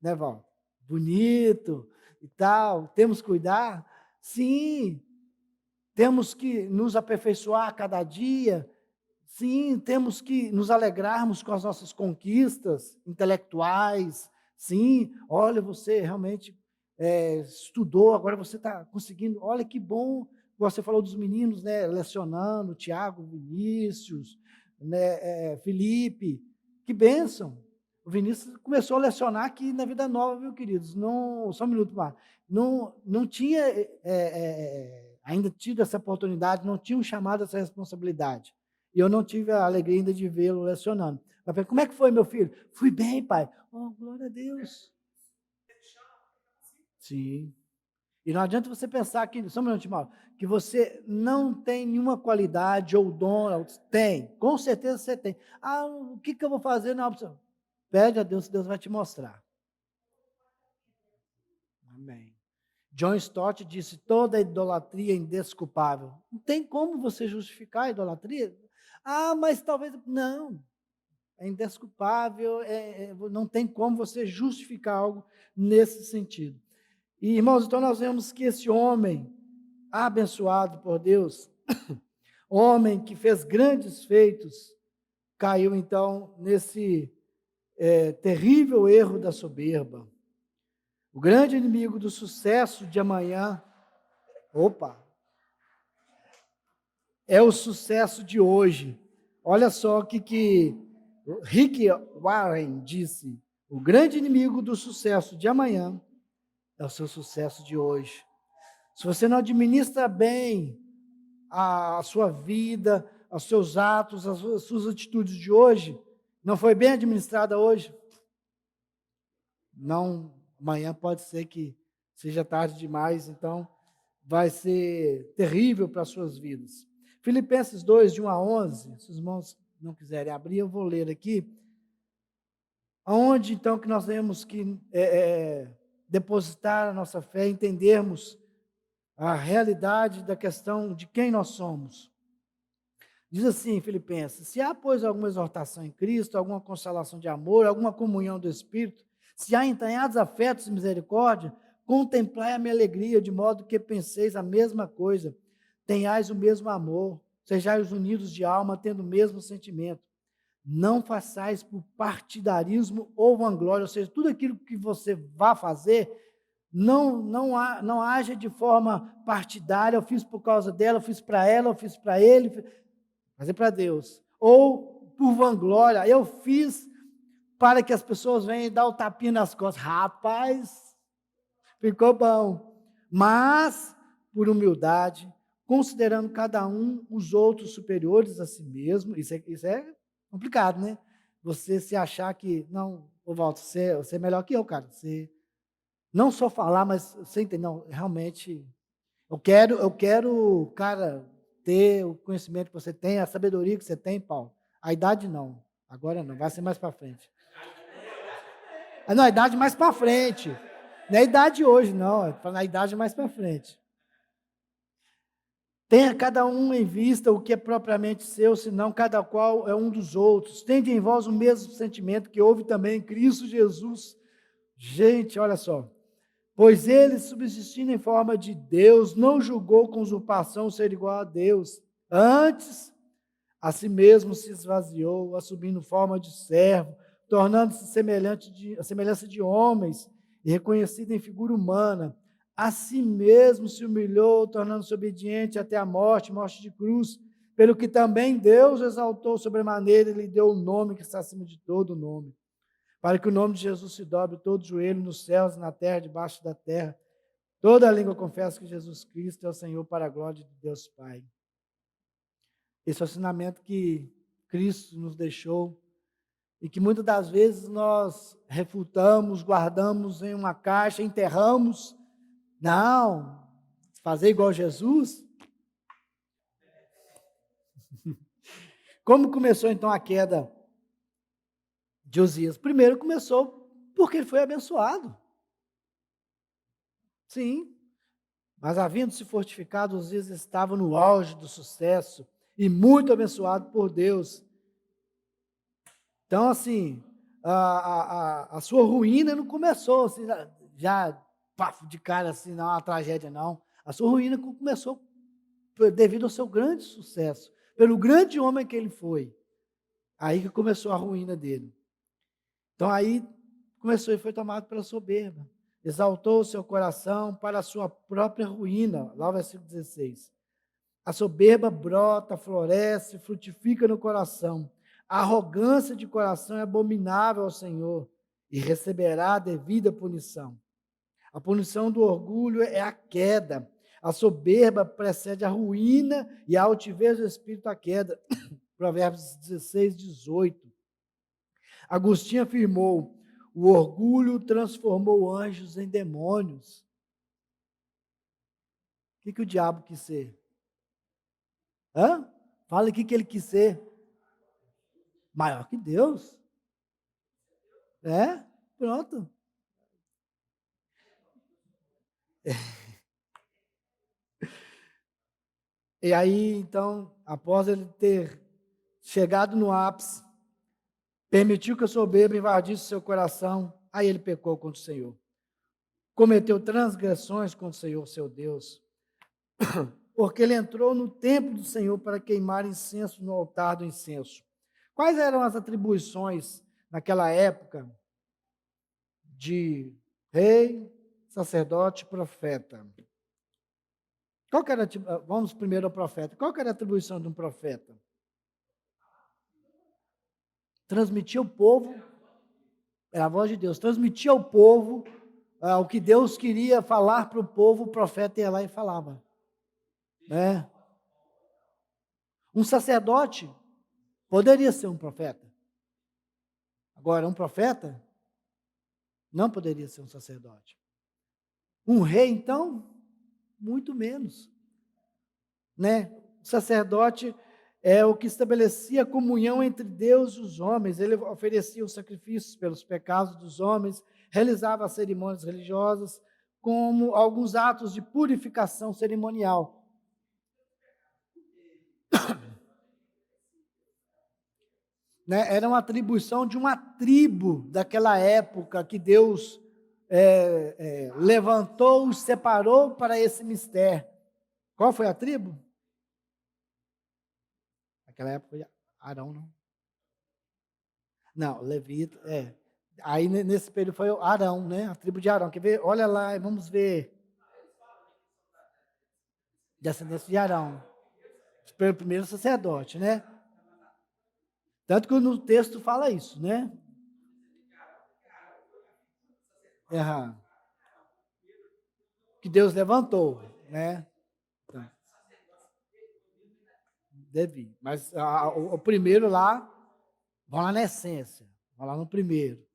né, Val? Bonito e tal, temos que cuidar? Sim, temos que nos aperfeiçoar a cada dia, sim, temos que nos alegrarmos com as nossas conquistas intelectuais, sim, olha, você realmente estudou, agora você está conseguindo, olha que bom, você falou dos meninos, né, lecionando, Tiago, Vinícius, né, Felipe, que bênção. O Vinícius começou a lecionar aqui na Vida Nova, viu, queridos? Não, só um minuto, Mar. Não tinha ainda tido essa oportunidade, não tinha um chamado essa responsabilidade. E eu não tive a alegria ainda de vê-lo lecionando. Mas, como é que foi, meu filho? Fui bem, pai. Oh, glória a Deus. Sim. E não adianta você pensar que, só um minutinho, Mauro, que você não tem nenhuma qualidade ou dom. Tem, com certeza você tem. O que eu vou fazer? Não, pede a Deus, Deus vai te mostrar. Amém. John Stott disse, toda idolatria é indesculpável. Não tem como você justificar a idolatria. Mas talvez... Não, é indesculpável, não tem como você justificar algo nesse sentido. E, irmãos, então nós vemos que esse homem, abençoado por Deus, homem que fez grandes feitos, caiu então nesse terrível erro da soberba. O grande inimigo do sucesso de amanhã, é o sucesso de hoje. Olha só o que Rick Warren disse: o grande inimigo do sucesso de amanhã é o seu sucesso de hoje. Se você não administra bem a sua vida, os seus atos, as suas atitudes de hoje, não foi bem administrada hoje, não, amanhã pode ser que seja tarde demais, então vai ser terrível para as suas vidas. Filipenses 2, de 1 a 11, se os irmãos não quiserem abrir, eu vou ler aqui. Aonde, então, que nós temos que depositar a nossa fé, entendermos a realidade da questão de quem nós somos. Diz assim, Filipenses: se há, pois, alguma exortação em Cristo, alguma consolação de amor, alguma comunhão do Espírito, se há entranhados afetos e misericórdia, contemplai a minha alegria, de modo que penseis a mesma coisa, tenhais o mesmo amor, sejais unidos de alma, tendo o mesmo sentimento. Não façais por partidarismo ou vanglória, ou seja, tudo aquilo que você vá fazer, não haja de forma partidária, eu fiz por causa dela, eu fiz para ela, eu fiz para ele, fazer para Deus. Ou por vanglória, eu fiz para que as pessoas venham dar o tapinha nas costas. Rapaz, ficou bom. Mas, por humildade, considerando cada um os outros superiores a si mesmo, isso é complicado, né? Você se achar que, não, ô Walter, você é melhor que eu, cara. Você não só falar, mas você entende, não, realmente, eu quero, cara, ter o conhecimento que você tem, a sabedoria que você tem, Paulo. A idade não, agora não, vai ser mais para frente. Não, a idade mais para frente. Não é a idade hoje, não, é a idade mais para frente. Tenha cada um em vista o que é propriamente seu, senão cada qual é um dos outros. Tende em vós o mesmo sentimento que houve também em Cristo Jesus. Gente, olha só. Pois ele, subsistindo em forma de Deus, não julgou com usurpação ser igual a Deus. Antes, a si mesmo se esvaziou, assumindo forma de servo, tornando-se a semelhança de homens, e reconhecido em figura humana. A si mesmo se humilhou, tornando-se obediente até a morte, morte de cruz, pelo que também Deus exaltou sobremaneira e lhe deu o nome que está acima de todo nome, para que o nome de Jesus se dobre todo joelho nos céus e na terra, debaixo da terra. Toda a língua confessa que Jesus Cristo é o Senhor, para a glória de Deus Pai. Esse é o ensinamento que Cristo nos deixou e que muitas das vezes nós refutamos, guardamos em uma caixa, enterramos. Não, fazer igual Jesus. Como começou então a queda de Uzias? Primeiro começou porque ele foi abençoado. Sim, mas havendo se fortificado, Uzias estava no auge do sucesso e muito abençoado por Deus. Então, assim, a sua ruína não começou assim, já paf, de cara assim, não, uma tragédia não. A sua ruína começou devido ao seu grande sucesso, pelo grande homem que ele foi. Aí que começou a ruína dele. Então aí começou e foi tomado pela soberba. Exaltou o seu coração para a sua própria ruína. Lá o versículo 16. A soberba brota, floresce, frutifica no coração. A arrogância de coração é abominável ao Senhor e receberá a devida punição. A punição do orgulho é a queda. A soberba precede a ruína e a altivez do espírito a queda. Provérbios 16, 18. Agostinho afirmou: o orgulho transformou anjos em demônios. O que o diabo quis ser? Fala o que ele quis ser. Maior que Deus. Pronto. E aí, então, após ele ter chegado no ápice, permitiu que a soberba invadisse seu coração, aí ele pecou contra o Senhor. Cometeu transgressões contra o Senhor, seu Deus, porque ele entrou no templo do Senhor para queimar incenso no altar do incenso. Quais eram as atribuições naquela época de rei, sacerdote, profeta? Vamos primeiro ao profeta. Qual que era a atribuição de um profeta? Transmitir ao povo, era a voz de Deus, transmitir ao povo o que Deus queria falar para o povo, o profeta ia lá e falava. Um sacerdote poderia ser um profeta. Agora, um profeta não poderia ser um sacerdote. Um rei, então, muito menos. O sacerdote é o que estabelecia a comunhão entre Deus e os homens. Ele oferecia os sacrifícios pelos pecados dos homens, realizava as cerimônias religiosas, como alguns atos de purificação cerimonial. Né? Era uma atribuição de uma tribo daquela época que Deus levantou e separou para esse mistério. Qual foi a tribo? Naquela época foi Arão, não? Não, Levita, Aí nesse período foi Arão, né? A tribo de Arão. Quer ver? Olha lá, vamos ver. Descendência de Arão. Pelo primeiro sacerdote, né? Tanto que no texto fala isso, né? Que Deus levantou, né? Então, deve. Mas o primeiro lá, vão lá na essência, vão lá no primeiro.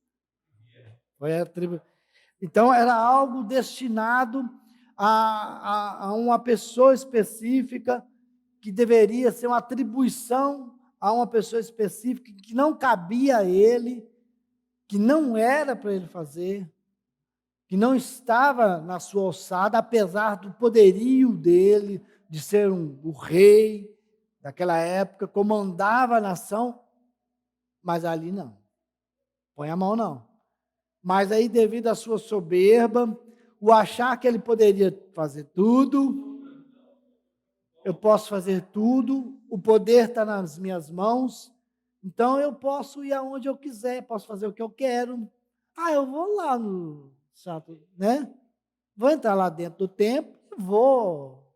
Foi a tribo. Então, era algo destinado a uma pessoa específica, que deveria ser uma atribuição a uma pessoa específica, que não cabia a ele, que não era para ele fazer, que não estava na sua alçada, apesar do poderio dele, de ser o rei daquela época, comandava a nação, mas ali não. Põe a mão não. Mas aí, devido à sua soberba, o achar que ele poderia fazer tudo, eu posso fazer tudo, o poder está nas minhas mãos, então eu posso ir aonde eu quiser, posso fazer o que eu quero. Eu vou lá no santo, né? Vou entrar lá dentro do templo, vou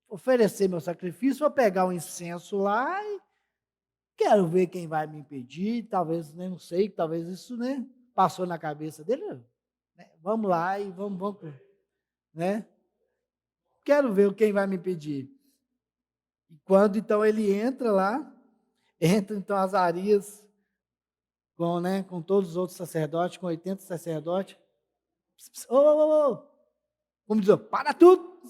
oferecer meu sacrifício, vou pegar o incenso lá e quero ver quem vai me impedir, talvez, né, não sei, talvez isso, né, passou na cabeça dele, né? Vamos lá e vamos, né? Quero ver quem vai me impedir. E quando então ele entra lá, entra então Azarias com todos os outros sacerdotes, com 80 sacerdotes. Como diz, para tudo,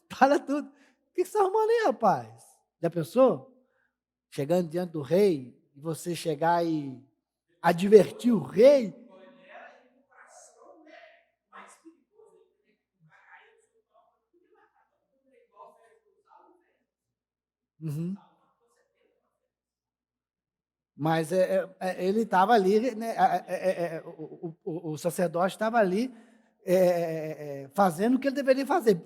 para tudo. O que você está arrumando aí, rapaz? Já pensou? Chegando diante do rei, e você chegar e advertir o rei. Uhum. Mas ele estava ali, né, o sacerdote estava ali fazendo o que ele deveria fazer.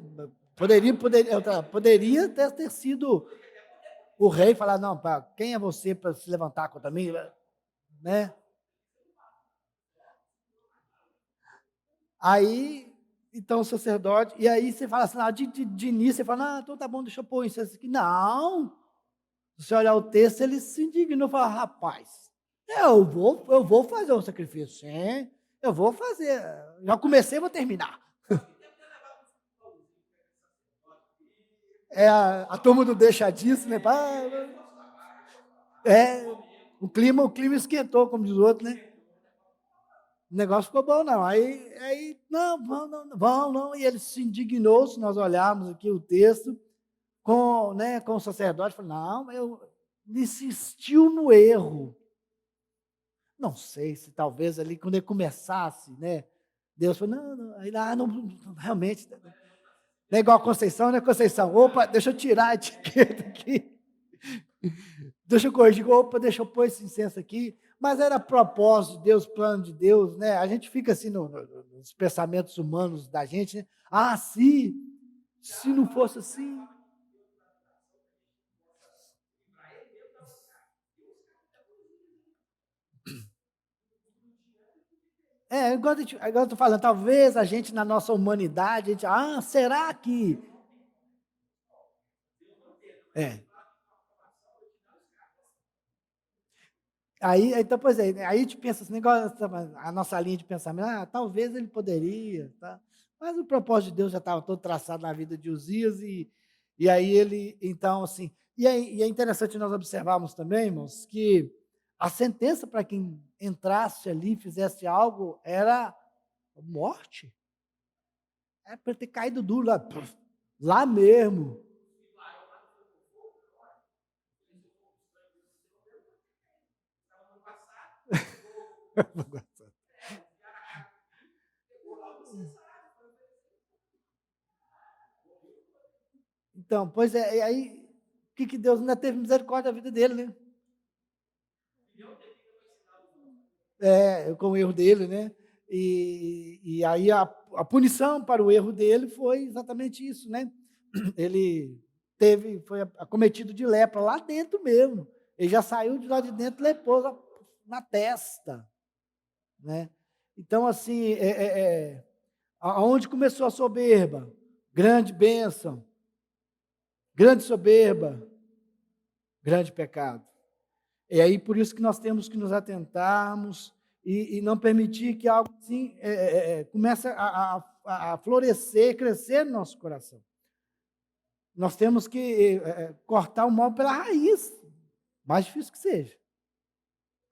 Poderia ter sido o rei falar, não, quem é você para se levantar contra mim? Né? Aí, então o sacerdote, e aí você fala assim, de início, você fala, então tá bom, deixa eu pôr isso aqui. Não, se você olhar o texto, ele se indignou, fala, rapaz, eu vou fazer o sacrifício, sim, eu vou fazer, já comecei, vou terminar. A turma não deixa disso, né? O clima esquentou, como diz o outro, né? O negócio ficou bom, não. Aí não, vão, não. E ele se indignou, se nós olharmos aqui o texto, com o sacerdote, falou, não, ele insistiu no erro. Não sei se talvez ali, quando ele começasse, né? Deus falou, não, realmente. Não é igual a Conceição, né, Conceição? Opa, deixa eu tirar a etiqueta aqui. Deixa eu corrigir, opa, deixa eu pôr esse incenso aqui. Mas era propósito de Deus, plano de Deus, né? A gente fica assim nos pensamentos humanos da gente, né? Se não fosse assim. Agora eu estou falando, talvez a gente, na nossa humanidade, será que. É. Então, pois é, aí a gente pensa assim, a nossa linha de pensamento, talvez ele poderia, tá? Mas o propósito de Deus já estava todo traçado na vida de Uzias, e aí ele, então, assim, e é interessante nós observarmos também, irmãos, que a sentença para quem entrasse ali, fizesse algo, era morte. É para ter caído duro lá mesmo. Então, pois é, e aí, o que Deus ainda teve misericórdia da vida dele, né? Com o erro dele, né? E aí a punição para o erro dele foi exatamente isso, né? Ele foi acometido de lepra lá dentro mesmo. Ele já saiu de lá de dentro leproso na testa, né? Então, assim, aonde começou a soberba? Grande bênção, grande soberba, grande pecado. E aí, por isso que nós temos que nos atentarmos e não permitir que algo assim comece a florescer, crescer no nosso coração. Nós temos que cortar o mal pela raiz, mais difícil que seja.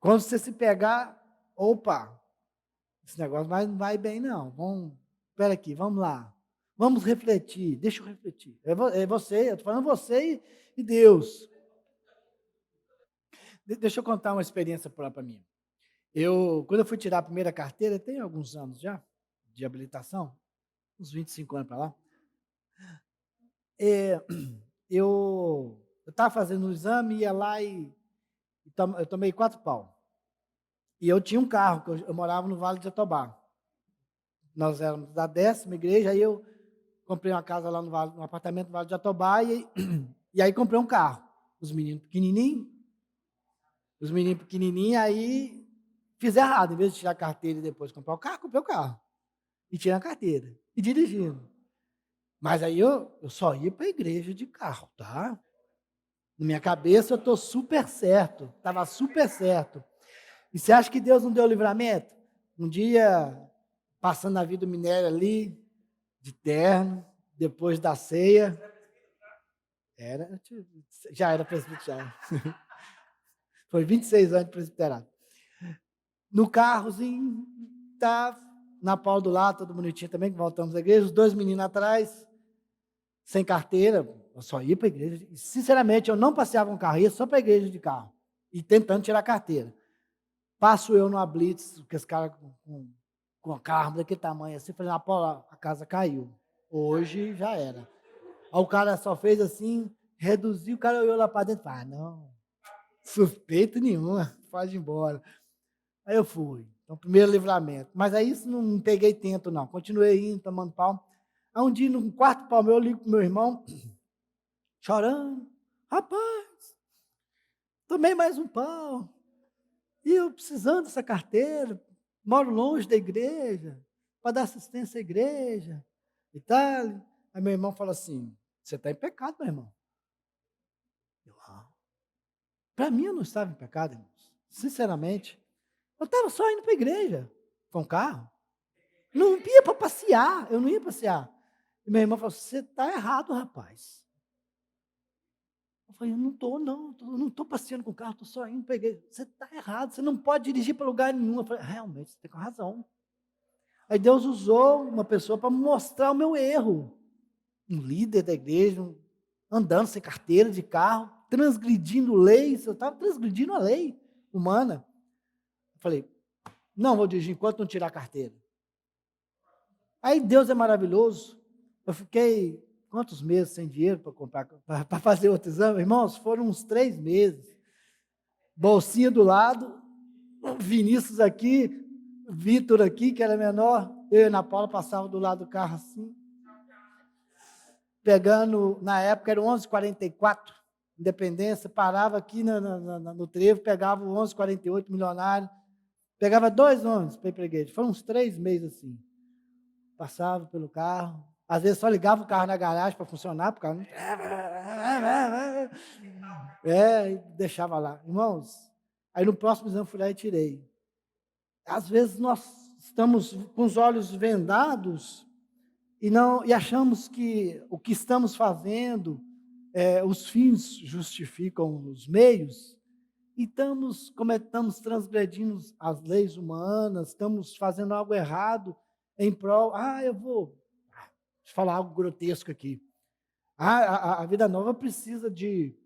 Quando você se pegar, opa, esse negócio não vai bem não. Espera aqui, vamos lá. Vamos refletir, deixa eu refletir. É você, eu estou falando você e Deus. Deixa eu contar uma experiência própria minha. Quando eu fui tirar a primeira carteira, tem alguns anos já, de habilitação, uns 25 anos para lá, eu estava fazendo um exame, ia lá eu tomei 4 pau. E eu tinha um carro, que eu morava no Vale de Jatobá. Nós éramos da 10ª igreja, aí eu comprei uma casa lá no apartamento no Vale de Jatobá, e aí comprei um carro. Os meninos pequenininhos, aí fiz errado, em vez de tirar a carteira e depois comprar o carro, comprei o carro. E tirei a carteira, e dirigindo. Mas aí eu só ia para a igreja de carro, tá? Na minha cabeça eu estou super certo, estava super certo. E você acha que Deus não deu livramento? Um dia, passando na vida do minério ali, de terno, depois da ceia, já era presbiteriano. Foi 26 anos de presbiteriano. No carrozinho, tá na pau do lado, todo bonitinho também, que voltamos à igreja, os 2 meninos atrás, sem carteira, eu só ia para a igreja. Sinceramente, eu não passeava com carro, ia só para a igreja de carro, e tentando tirar a carteira. Passo eu numa blitz, com esse cara com a carro daquele tamanho assim, falei, Paula, a casa caiu. Hoje já era. Aí o cara só fez assim, reduziu, o cara olhou lá para dentro e falou, não, suspeito nenhuma, pode ir embora. Aí eu fui. Então, primeiro livramento. Mas aí isso não peguei tento, não. Continuei indo, tomando pau. Aí um dia, no 4º pau meu, eu ligo pro meu irmão, chorando. Rapaz, tomei mais um pau. E eu precisando dessa carteira, moro longe da igreja, para dar assistência à igreja e tal. Aí meu irmão fala assim, você está em pecado, meu irmão. Para mim, eu não estava em pecado, irmãos. Sinceramente. Eu estava só indo para a igreja, com o carro. Não ia para passear, eu não ia passear. E meu irmão falou, você está errado, rapaz. Eu falei, eu não estou passeando com o carro, estou só indo para a igreja. Você está errado, você não pode dirigir para lugar nenhum. Eu falei, realmente, você tem razão. Aí Deus usou uma pessoa para mostrar o meu erro. Um líder da igreja, andando sem carteira de carro, transgredindo leis, eu estava transgredindo a lei humana. Eu falei, não vou dirigir enquanto não tirar a carteira. Aí Deus é maravilhoso. Eu fiquei quantos meses sem dinheiro para comprar, para fazer outro exame? Irmãos, foram uns 3 meses. Bolsinha do lado, Vinícius aqui, Vitor aqui, que era menor, eu e a Ana Paula passava do lado do carro assim, pegando, na época era o 1144, Independência, parava aqui no trevo, pegava o 1148, Milionário, pegava 2 ônibus para ir para a igreja. Foram uns 3 meses assim. Passava pelo carro, às vezes só ligava o carro na garagem para funcionar, porque e deixava lá. Irmãos, aí no próximo exame fui lá e tirei. Às vezes nós estamos com os olhos vendados e achamos que o que estamos fazendo, os fins justificam os meios, e estamos transgredindo as leis humanas, estamos fazendo algo errado em prol. Eu vou falar algo grotesco aqui. A Vida Nova precisa de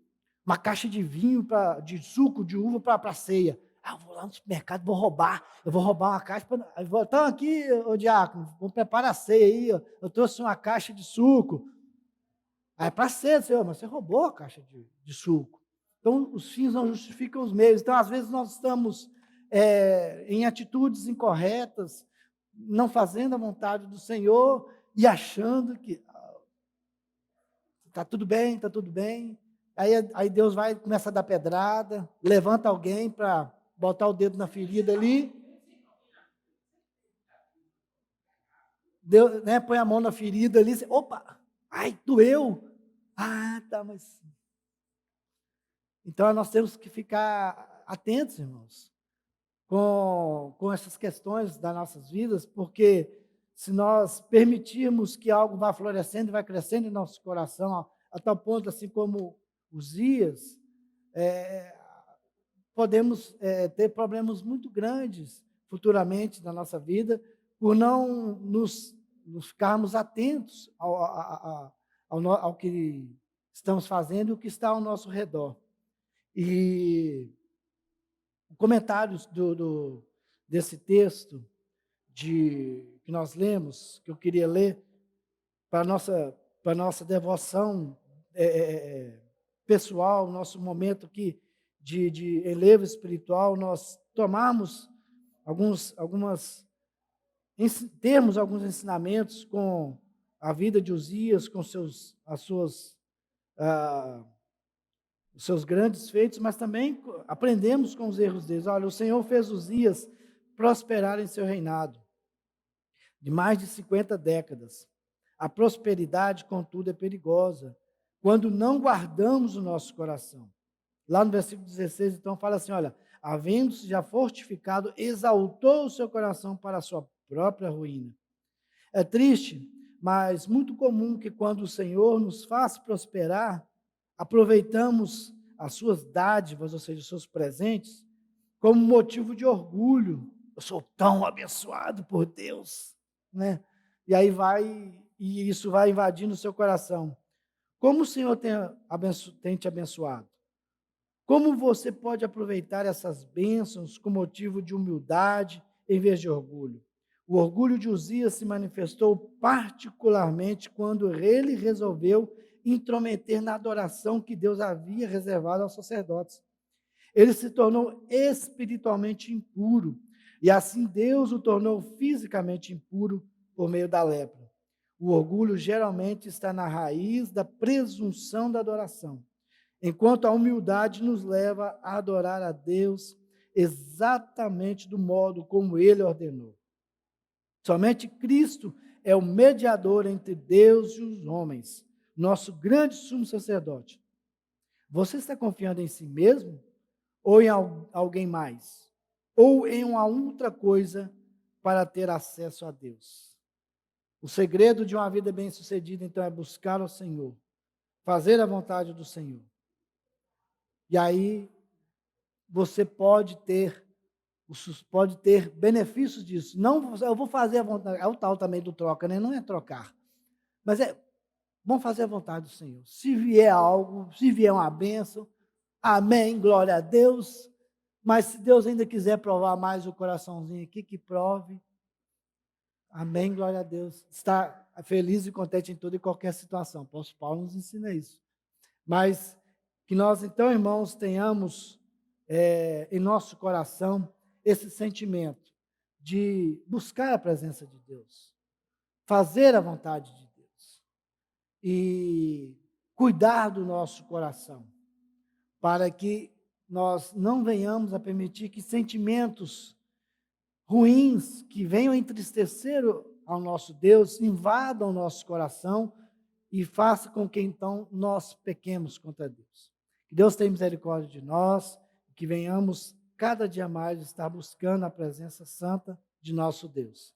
uma caixa de vinho, de suco de uva para a ceia. eu vou lá no supermercado, eu vou roubar uma caixa. Então aqui, ô diácono, vamos preparar a ceia aí, ó, eu trouxe uma caixa de suco. Aí é para ceia, Senhor, mas você roubou a caixa de suco. Então, os fins não justificam os meios. Então, às vezes, nós estamos em atitudes incorretas, não fazendo a vontade do Senhor e achando que está tudo bem, está tudo bem. Aí Deus vai, começa a dar pedrada, levanta alguém para botar o dedo na ferida ali. Deus, né, põe a mão na ferida ali, opa, ai, doeu. Ah, tá, mas... Então, nós temos que ficar atentos, irmãos, com essas questões das nossas vidas, porque se nós permitirmos que algo vá florescendo e vai crescendo em nosso coração, a tal ponto, assim como Uzias, podemos ter problemas muito grandes futuramente na nossa vida, por não nos ficarmos atentos ao que estamos fazendo e o que está ao nosso redor. E comentários desse texto que nós lemos, que eu queria ler, para a nossa devoção pessoal, nosso momento aqui de elevo espiritual, nós tomarmos termos alguns ensinamentos com a vida de Uzias, com os seus grandes feitos, mas também aprendemos com os erros deles. Olha, o Senhor fez Uzias prosperar em seu reinado, de mais de 50 décadas. A prosperidade, contudo, é perigosa, quando não guardamos o nosso coração. Lá no versículo 16, então, fala assim, olha, havendo-se já fortificado, exaltou o seu coração para a sua própria ruína. É triste, mas muito comum que quando o Senhor nos faz prosperar, aproveitamos as suas dádivas, ou seja, os seus presentes, como motivo de orgulho. Eu sou tão abençoado por Deus, né? E aí isso vai invadindo o seu coração. Como o Senhor tem te abençoado? Como você pode aproveitar essas bênçãos com motivo de humildade em vez de orgulho? O orgulho de Uzias se manifestou particularmente quando ele resolveu intrometer na adoração que Deus havia reservado aos sacerdotes. Ele se tornou espiritualmente impuro, e assim Deus o tornou fisicamente impuro por meio da lepra. O orgulho geralmente está na raiz da presunção da adoração, enquanto a humildade nos leva a adorar a Deus exatamente do modo como Ele ordenou. Somente Cristo é o mediador entre Deus e os homens, nosso grande sumo sacerdote. Você está confiando em si mesmo ou em alguém mais? Ou em uma outra coisa para ter acesso a Deus? O segredo de uma vida bem-sucedida, então, é buscar o Senhor, fazer a vontade do Senhor. E aí você pode ter benefícios disso. Não, eu vou fazer a vontade, é o tal também do troca, né? Não é trocar. Mas vamos fazer a vontade do Senhor. Se vier algo, se vier uma bênção, amém, glória a Deus. Mas se Deus ainda quiser provar mais o coraçãozinho aqui, que prove. Amém, glória a Deus. Está feliz e contente em toda e qualquer situação. O apóstolo Paulo nos ensina isso. Mas que nós, então, irmãos, tenhamos em nosso coração esse sentimento de buscar a presença de Deus, fazer a vontade de Deus e cuidar do nosso coração, para que nós não venhamos a permitir que sentimentos ruins que venham entristecer ao nosso Deus invadam o nosso coração e faça com que então nós pequemos contra Deus. Que Deus tenha misericórdia de nós, que venhamos cada dia mais estar buscando a presença santa de nosso Deus.